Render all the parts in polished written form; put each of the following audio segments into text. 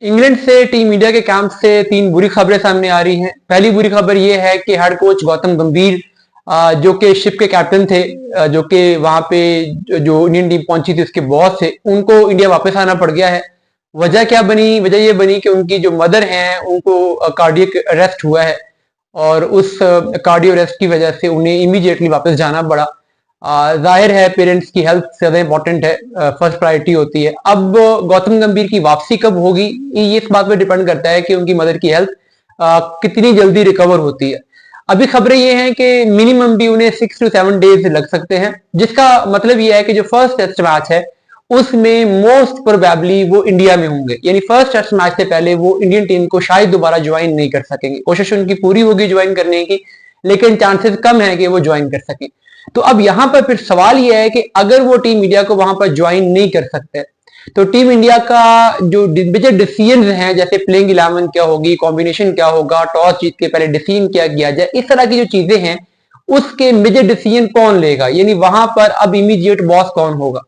England से team India के camp से तीन बुरी खबरें सामने आ रही हैं। पहली बुरी खबर यह है कि हेड कोच गौतम गंभीर जो कि शिप के कैप्टन थे, जो कि वहां पे जो इंडियन टीम पहुंची थी उसके बॉस थे, उनको इंडिया वापस आना पड़ गया है। वजह क्या बनी? वजह यह बनी कि उनकी जो मदर हैं उनको कार्डियक अरेस्ट हुआ है और उस कार्डियो अरेस्ट की वजह से उन्हें इमीडिएटली वापस जाना पड़ा। जाहिर है पेरेंट्स की हेल्थ ज्यादा इंपॉर्टेंट है, फर्स्ट प्रायोरिटी होती है। अब गौतम गंभीर की वापसी कब होगी ये इस बात पर डिपेंड करता है कि उनकी मदर की हेल्थ कितनी जल्दी रिकवर होती है। अभी खबरें ये हैं कि मिनिमम भी उन्हें 6 to 7 डेज लग सकते हैं, जिसका मतलब ये है कि जो फर्स्ट टेस्ट मैच है उसमें मोस्ट प्रोबेबली वो इंडिया में होंगे, यानी फर्स्ट टेस्ट मैच से पहले वो इंडियन टीम को शायद दोबारा ज्वाइन नहीं कर सकेंगे। कोशिश उनकी पूरी होगी ज्वाइन करने की, लेकिन चांसेस कम है कि वो ज्वाइन कर सकें। तो अब यहां पर फिर सवाल यह है कि अगर वो टीम इंडिया को वहां पर ज्वाइन नहीं कर सकते तो टीम इंडिया का जो मेजर डिसीजन हैं, जैसे प्लेइंग 11 क्या होगी, कॉम्बिनेशन क्या होगा, टॉस जीत के पहले डिसीजन क्या किया जाए, इस तरह की जो चीजें हैं उसके मेजर डिसीजन कौन लेगा, यानी वहां पर अब इमीडिएट बॉस कौन होगा।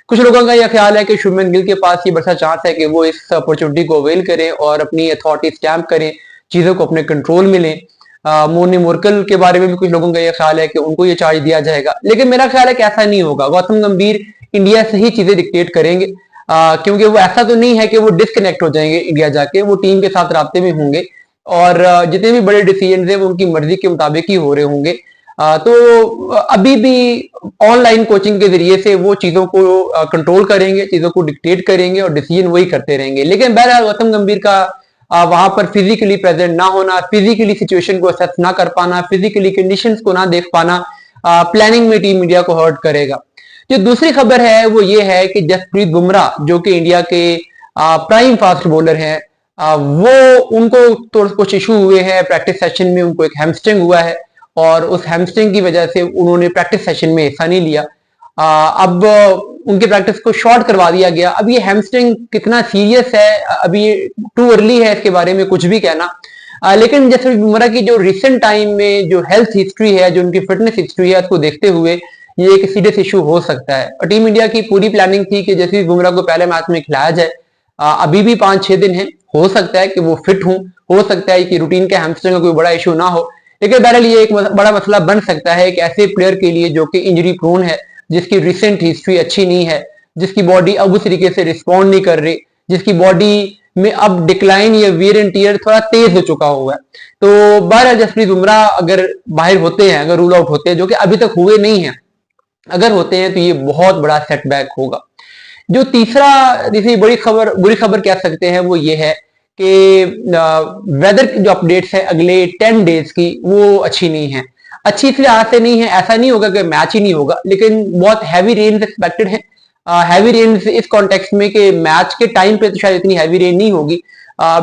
कुछ लोगों का यह ख्याल है कि शुभमन गिल के पास ये बड़ा चांस है कि वो इस अपॉर्चुनिटी को अवेल करें और अपनी अथॉरिटी स्टैम्प करें, चीजों को अपने कंट्रोल में लें। मोनी मुरकल के बारे में भी कुछ लोगों का यह ख्याल है कि उनको ये चार्ज दिया जाएगा, लेकिन मेरा ख्याल है कि ऐसा नहीं होगा। गौतम गंभीर इंडिया से ही चीजें डिक्टेट करेंगे, क्योंकि वो ऐसा तो नहीं है कि वो डिस्कनेक्ट हो जाएंगे इंडिया जाके, वो टीम के साथ राब्ते में होंगे और जितने भी बड़े डिसीजन है वो उनकी मर्जी के मुताबिक ही हो रहे होंगे। तो अभी भी ऑनलाइन कोचिंग के जरिए से वो चीजों को कंट्रोल करेंगे, चीजों को डिक्टेट करेंगे और डिसीजन वही करते रहेंगे। लेकिन बहरहाल गौतम गंभीर का वहां पर फिजिकली प्रेजेंट ना होना, फिजिकली सिचुएशन को असेस ना कर पाना, फिजिकली कंडीशंस को ना देख पाना, प्लानिंग में टीम इंडिया को हर्ट करेगा। जो दूसरी खबर है वो ये है कि जसप्रीत बुमराह जो कि इंडिया के प्राइम फास्ट बॉलर हैं, वो उनको थोड़े कुछ इशू हुए हैं प्रैक्टिस सेशन में, उनको एक हैमस्ट्रिंग हुआ है और उस हैमस्ट्रिंग की वजह से उन्होंने प्रैक्टिस सेशन में हिस्सा नहीं लिया। अब उनके प्रैक्टिस को शॉर्ट करवा दिया गया। अब ये हैमस्ट्रिंग कितना सीरियस है, अभी टू अर्ली है इसके बारे में कुछ भी कहना। लेकिन जैसे बुमराह की जो रिसेंट टाइम में जो हेल्थ हिस्ट्री है, जो उनकी फिटनेस हिस्ट्री है, उसको देखते हुए ये एक सीरियस इशू हो सकता है। और टीम इंडिया की पूरी प्लानिंग थी कि जैसे बुमराह को पहले मैच में खिलाया जाए, अभी भी 5-6 दिन है, हो सकता है कि वो फिट हो सकता है कि रूटीन के हैमस्ट्रिंग का कोई बड़ा इशू ना हो। लेकिन बहरहाल ये एक बड़ा मसला बन सकता है कि ऐसे प्लेयर के लिए जो कि इंजरी प्रोन है, जिसकी रिसेंट हिस्ट्री अच्छी नहीं है, जिसकी बॉडी अब उस तरीके से रिस्पॉन्ड नहीं कर रही, जिसकी बॉडी में अब डिक्लाइन या वियर एंड टियर थोड़ा तेज हो चुका हुआ है। तो बहरहाल जसप्रीत बुमराह अगर बाहर होते हैं, अगर रूल आउट होते हैं, जो कि अभी तक हुए नहीं है, अगर होते हैं तो ये बहुत बड़ा सेटबैक होगा। जो तीसरी बुरी खबर कह सकते हैं वो ये है कि वेदर की जो अपडेट्स है अगले 10 डेज की वो अच्छी नहीं है। अच्छी इसलिए आज से नहीं है, ऐसा नहीं होगा कि मैच ही नहीं होगा, लेकिन बहुत हैवी रेन्स एक्सपेक्टेड है। हैवी रेन्स इस कॉन्टेक्स्ट में कि मैच के टाइम पे तो शायद इतनी हैवी रेन नहीं होगी,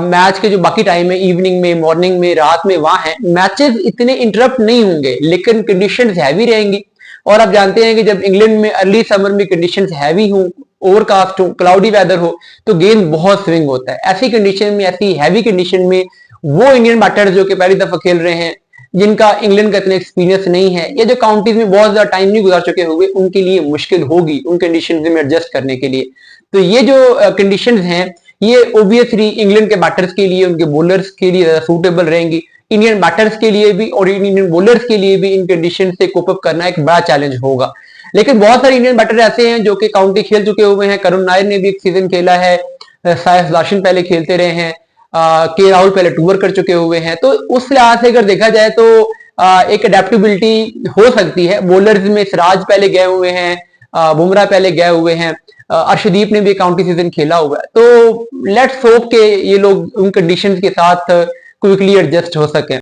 मैच के जो बाकी टाइम है, इवनिंग में, मॉर्निंग में, रात में, वहां है मैचेस इतने इंटरप्ट नहीं होंगे, लेकिन कंडीशंस हैवी रहेंगी। और आप जानते हैं कि जब इंग्लैंड में अर्ली समर में कंडीशंस हैवी हो, ओवरकास्ट हो, क्लाउडी वेदर हो, तो गेंद बहुत स्विंग होता है। ऐसी कंडीशन में, ऐसी हैवी कंडीशन में वो इंडियन बैटर्स जो कि पहली दफा खेल रहे हैं, जिनका इंग्लैंड का इतना एक्सपीरियंस नहीं है या जो काउंटीज में बहुत ज्यादा टाइम नहीं गुजार चुके हुए, उनके लिए मुश्किल होगी उन कंडीशंस में एडजस्ट करने के लिए। तो ये जो कंडीशंस हैं ये ओबियसली इंग्लैंड के बैटर्स के लिए, उनके बॉलर्स के लिए ज्यादा सूटेबल रहेंगी। इंडियन बैटर्स के लिए भी और इंडियन बॉलर्स के लिए भी इन कंडीशन से कोप अप करना एक बड़ा चैलेंज होगा। लेकिन बहुत सारे इंडियन बैटर ऐसे हैं जो कि काउंटी खेल चुके हुए हैं। करुण नायर ने भी एक सीजन खेला है, साइफ लाशन पहले खेलते रहे हैं, के राहुल पहले टूर कर चुके हुए हैं। तो उस लिहाज से अगर देखा जाए तो एक अडेप्टेबिलिटी हो सकती है। बॉलर्स में सिराज पहले गए हुए हैं, बुमराह पहले गए हुए हैं, अर्शदीप ने भी काउंटी सीजन खेला हुआ है। तो लेट्स होप के ये लोग उन कंडीशंस के साथ क्विकली एडजस्ट हो सकें।